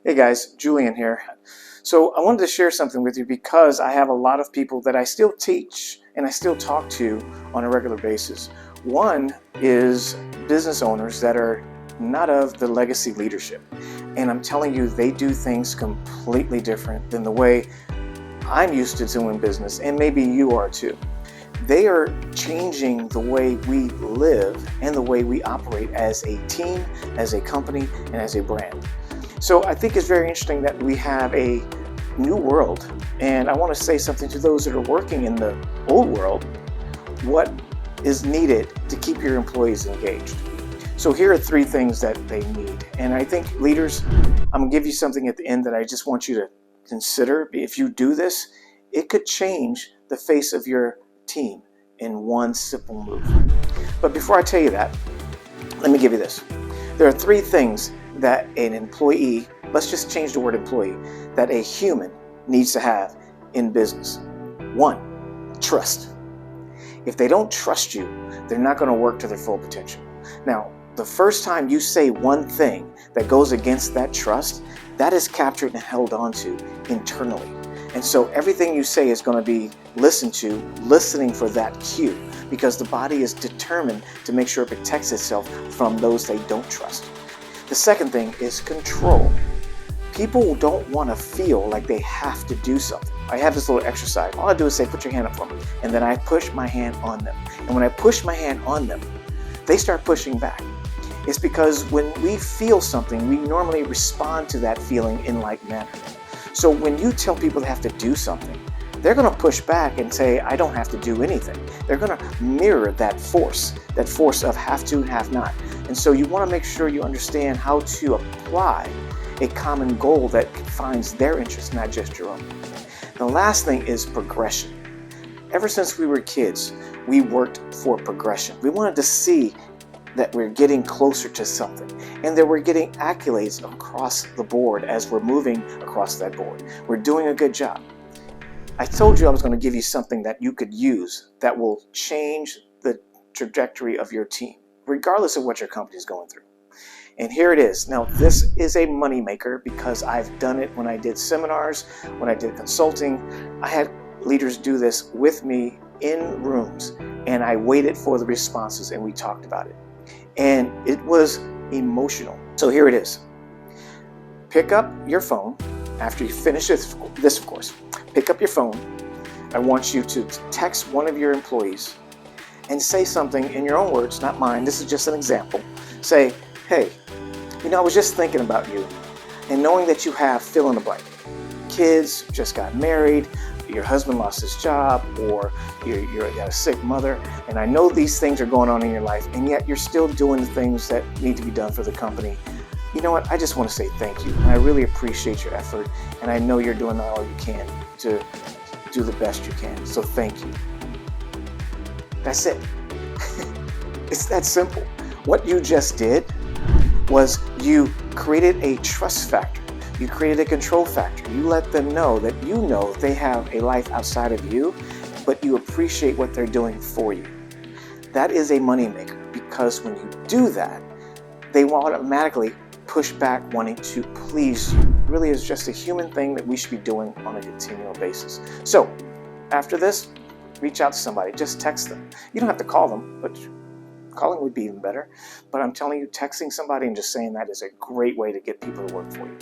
Hey guys, Julian here. So I wanted to share something with you because I have a lot of people that I still teach and I still talk to on a regular basis. One is business owners that are not of the legacy leadership. And I'm telling you, they do things completely different than the way I'm used to doing business, and maybe you are too. They are changing the way we live and the way we operate as a team, as a company, and as a brand. So I think it's very interesting that we have a new world, and I want to say something to those that are working in the old world. What is needed to keep your employees engaged? So here are 3 things that they need, and I think leaders, I'm going to give you something at the end that I just want you to consider. If you do this, it could change the face of your team in one simple move. But before I tell you that, let me give you this. There are 3 things that an employee, let's just change the word employee, that a human needs to have in business. 1, trust. If they don't trust you, they're not going to work to their full potential. Now, the first time you say one thing that goes against that trust, that is captured and held onto internally. And so everything you say is going to be listened to, listening for that cue, because the body is determined to make sure it protects itself from those they don't trust. The second thing is control. People don't want to feel like they have to do something. I have this little exercise. All I do is say, put your hand up for me. And then I push my hand on them. And when I push my hand on them, they start pushing back. It's because when we feel something, we normally respond to that feeling in like manner. So when you tell people they have to do something, they're going to push back and say, I don't have to do anything. They're going to mirror that force of have to and have not. And so you want to make sure you understand how to apply a common goal that finds their interest, not just your own. The last thing is progression. Ever since we were kids, we worked for progression. We wanted to see that we're getting closer to something and that we're getting accolades across the board as we're moving across that board. We're doing a good job. I told you I was going to give you something that you could use that will change the trajectory of your team, regardless of what your company is going through. And here it is. Now, this is a moneymaker because I've done it when I did seminars, when I did consulting. I had leaders do this with me in rooms, and I waited for the responses, and we talked about it. And it was emotional. So here it is. Pick up your phone after you finish this, of course. Pick up your phone. I want you to text one of your employees and say something in your own words, not mine. This is just an example. Say, hey, I was just thinking about you, and knowing that you have fill in the blank. Kids just got married, your husband lost his job, or you got a sick mother, and I know these things are going on in your life, and yet you're still doing the things that need to be done for the company. You know what? I just want to say thank you, and I really appreciate your effort, and I know you're doing all you can to do the best you can, so thank you. That's it. It's that simple. What you just did was you created a trust factor. You created a control factor. You let them know that you know they have a life outside of you, but you appreciate what they're doing for you. That is a moneymaker, because when you do that, they will automatically push back wanting to please you. It really is just a human thing that we should be doing on a continual basis. So after this, reach out to somebody. Just text them. You don't have to call them, but calling would be even better. But I'm telling you, texting somebody and just saying that is a great way to get people to work for you.